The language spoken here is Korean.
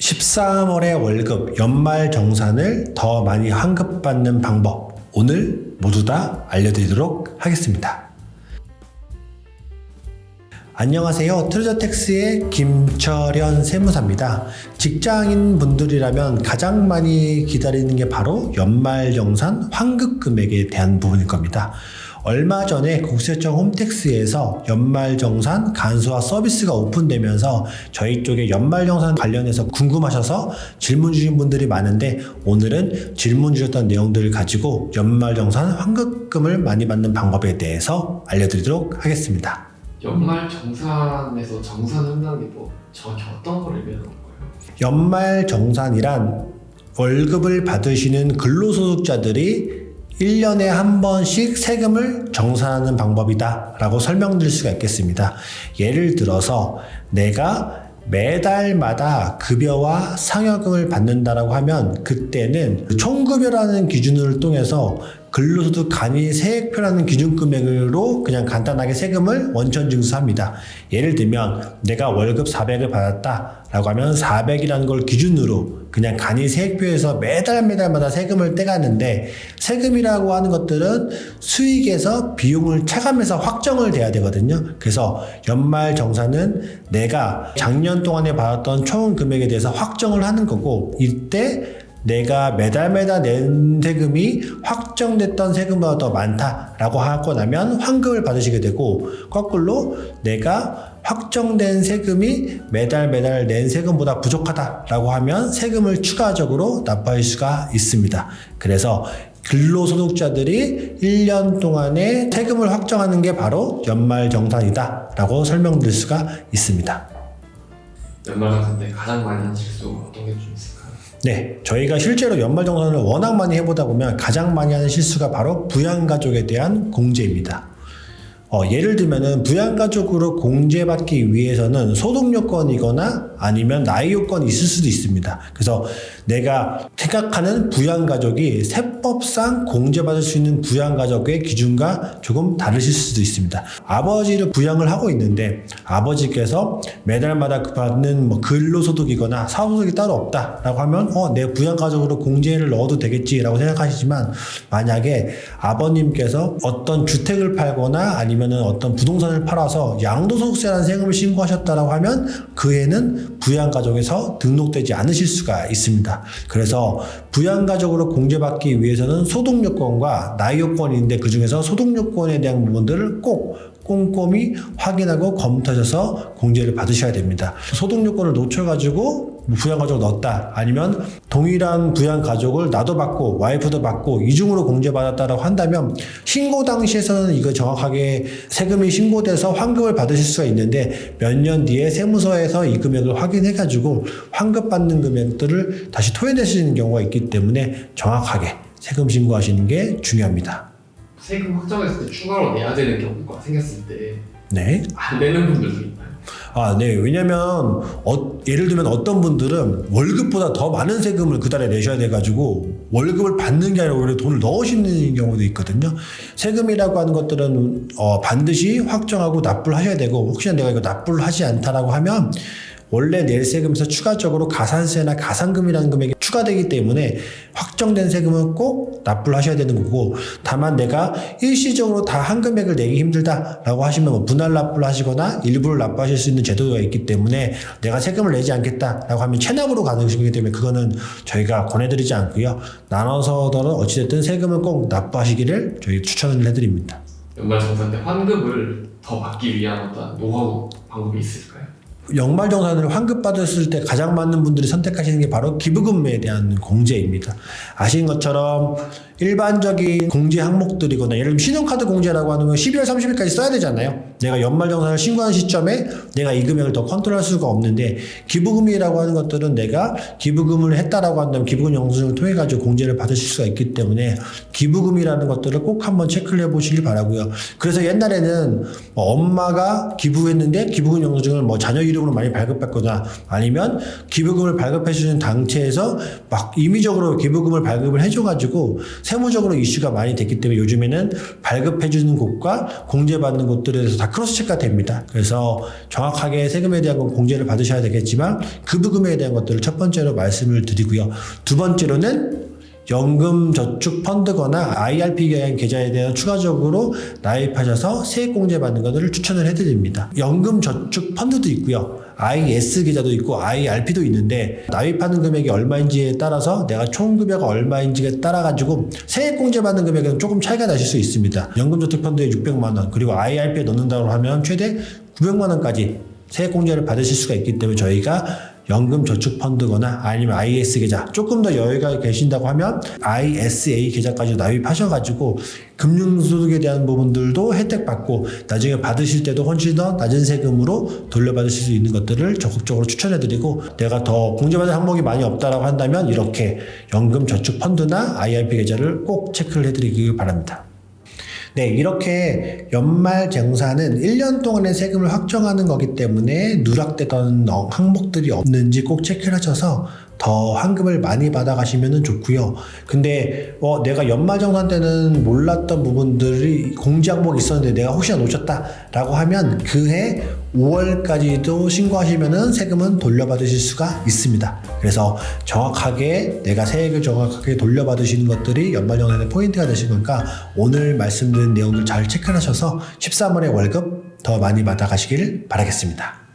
13월의 월급, 연말 정산을 더 많이 환급받는 방법, 오늘 모두 다 알려드리도록 하겠습니다. 안녕하세요. 트레저택스의 김철현 세무사입니다. 직장인 분들이라면 가장 많이 기다리는 게 바로 연말정산 환급 금액에 대한 부분일 겁니다. 얼마 전에 국세청 홈택스에서 연말정산 간소화 서비스가 오픈되면서 저희 쪽에 연말정산 관련해서 궁금하셔서 질문 주신 분들이 많은데, 오늘은 질문 주셨던 내용들을 가지고 연말정산 환급금을 많이 받는 방법에 대해서 알려드리도록 하겠습니다. 연말정산에서 정산한다는 게 정확히 어떤 걸 의미하는 건가요? 연말정산이란 월급을 받으시는 근로소득자들이 1년에 한 번씩 세금을 정산하는 방법이다 라고 설명드릴 수가 있겠습니다. 예를 들어서 내가 매달마다 급여와 상여금을 받는다라고 하면, 그때는 총급여라는 기준을 통해서 근로소득 간이 세액표라는 기준금액으로 그냥 간단하게 세금을 원천징수합니다. 예를 들면 내가 월급 400을 받았다라고 하면 400이라는 걸 기준으로 그냥 간이 세액표에서 매달마다 세금을 떼가는데, 세금이라고 하는 것들은 수익에서 비용을 차감해서 확정을 돼야 되거든요. 그래서 연말정산은 내가 작년 동안에 받았던 총 금액에 대해서 확정을 하는 거고, 이때 내가 매달 낸 세금이 확정됐던 세금보다 더 많다라고 하고 나면 환급을 받으시게 되고, 거꾸로 내가 확정된 세금이 매달 낸 세금보다 부족하다라고 하면 세금을 추가적으로 납부할 수가 있습니다. 그래서 근로소득자들이 1년 동안에 세금을 확정하는 게 바로 연말정산이다 라고 설명드릴 수가 있습니다. 연말정산 때 가장 많이 하는 실수 어떤 게 좀 있을까요? 네, 저희가 실제로 연말정산을 워낙 많이 해보다 보면 가장 많이 하는 실수가 바로 부양가족에 대한 공제입니다. 예를 들면은 부양가족으로 공제받기 위해서는 소득요건이거나 아니면 나이 요건이 있을 수도 있습니다. 그래서 내가 생각하는 부양가족이 세법상 공제받을 수 있는 부양가족의 기준과 조금 다르실 수도 있습니다. 아버지를 부양을 하고 있는데 아버지께서 매달마다 받는 근로소득이거나 사후소득이 따로 없다라고 하면 내 부양가족으로 공제를 넣어도 되겠지라고 생각하시지만, 만약에 아버님께서 어떤 주택을 팔거나 아니면 어떤 부동산을 팔아서 양도소득세라는 세금을 신고하셨다라고 하면 그 해는 부양가족에서 등록되지 않으실 수가 있습니다. 그래서 부양가족으로 공제받기 위해서는 소득요건과 나이요건이 있는데, 그 중에서 소득요건에 대한 부분들을 꼭 꼼꼼히 확인하고 검토하셔서 공제를 받으셔야 됩니다. 소득요건을 놓쳐가지고 부양가족을 넣었다, 아니면 동일한 부양가족을 나도 받고 와이프도 받고 이중으로 공제받았다라고 한다면 신고 당시에서는 이거 정확하게 세금이 신고돼서 환급을 받으실 수가 있는데, 몇 년 뒤에 세무서에서 이 금액을 확인해가지고 환급받는 금액들을 다시 토해내시는 경우가 있기 때문에 정확하게 세금 신고하시는 게 중요합니다. 세금 확정했을 때 추가로 내야 되는 경우가 생겼을 때 네. 안 내는 분들도 있나요? 네. 왜냐면 예를 들면 어떤 분들은 월급보다 더 많은 세금을 그 달에 내셔야 돼가지고 월급을 받는 게 아니라 오히려 돈을 넣으시는 경우도 있거든요. 세금이라고 하는 것들은 반드시 확정하고 납부를 하셔야 되고, 혹시나 내가 이거 납부를 하지 않다라고 하면 원래 낼 세금에서 추가적으로 가산세나 가산금이라는 금액이 추가되기 때문에 확정된 세금은 꼭 납부를 하셔야 되는 거고, 다만 내가 일시적으로 다 한 금액을 내기 힘들다라고 하시면 분할 납부를 하시거나 일부를 납부하실 수 있는 제도가 있기 때문에, 내가 세금을 내지 않겠다라고 하면 체납으로 가능하시기 때문에 그거는 저희가 권해드리지 않고요. 나눠서더라도 어찌됐든 세금은 꼭 납부하시기를 저희 추천을 해드립니다. 연말정산 때 환급을 더 받기 위한 어떤 노하우 방법이 있을까요? 연말정산을 환급받았을 때 가장 많은 분들이 선택하시는 게 바로 기부금에 대한 공제입니다. 아시는 것처럼 일반적인 공제 항목들이거나, 예를 들면 신용카드 공제라고 하는 건 12월 30일까지 써야 되잖아요. 내가 연말정산을 신고하는 시점에 내가 이 금액을 더 컨트롤할 수가 없는데, 기부금이라고 하는 것들은 내가 기부금을 했다라고 한다면 기부금 영수증을 통해 가지고 공제를 받으실 수가 있기 때문에 기부금이라는 것들을 꼭 한번 체크를 해보시길 바라고요. 그래서 옛날에는 엄마가 기부했는데 기부금 영수증을 자녀 이름 주기적으로 많이 발급받거나 아니면 기부금을 발급해주는 단체에서 막 임의적으로 기부금을 발급을 해줘가지고 세무적으로 이슈가 많이 됐기 때문에 요즘에는 발급해주는 곳과 공제받는 곳들에 대해서 다 크로스 체크가 됩니다. 그래서 정확하게 세금에 대한 건 공제를 받으셔야 되겠지만 기부금에 대한 것들을 첫 번째로 말씀을 드리고요. 두 번째로는 연금저축펀드거나 IRP 계좌에 대한 추가적으로 나입하셔서 세액공제 받는 것들을 추천을 해드립니다. 연금저축펀드도 있고요. IS 계좌도 있고 IRP도 있는데 나입하는 금액이 얼마인지에 따라서 내가 총 급여가 얼마인지에 따라 가지고 세액공제 받는 금액은 조금 차이가 나실 수 있습니다. 연금저축펀드에 600만 원 그리고 IRP에 넣는다고 하면 최대 900만 원까지 세액공제를 받으실 수가 있기 때문에 저희가 연금저축펀드거나 아니면 IS 계좌 조금 더 여유가 계신다고 하면 ISA 계좌까지 납입하셔가지고 금융소득에 대한 부분들도 혜택받고 나중에 받으실 때도 훨씬 더 낮은 세금으로 돌려받으실 수 있는 것들을 적극적으로 추천해드리고 내가 더 공제받을 항목이 많이 없다라고 한다면 이렇게 연금저축펀드나 IRP 계좌를 꼭 체크를 해드리길 바랍니다. 네, 이렇게 연말정산은 1년 동안의 세금을 확정하는 거기 때문에 누락되던 항목들이 없는지 꼭 체크를 하셔서 더 환급을 많이 받아가시면 좋고요. 근데 내가 연말정산 때는 몰랐던 부분들이 공제 항목이 있었는데 내가 혹시나 놓쳤다라고 하면 그해 5월까지도 신고하시면 세금은 돌려받으실 수가 있습니다. 그래서 정확하게 내가 세액을 정확하게 돌려받으시는 것들이 연말정산의 포인트가 되실 거니까 오늘 말씀드린 내용들 잘 체크하셔서 13월에 월급 더 많이 받아가시길 바라겠습니다.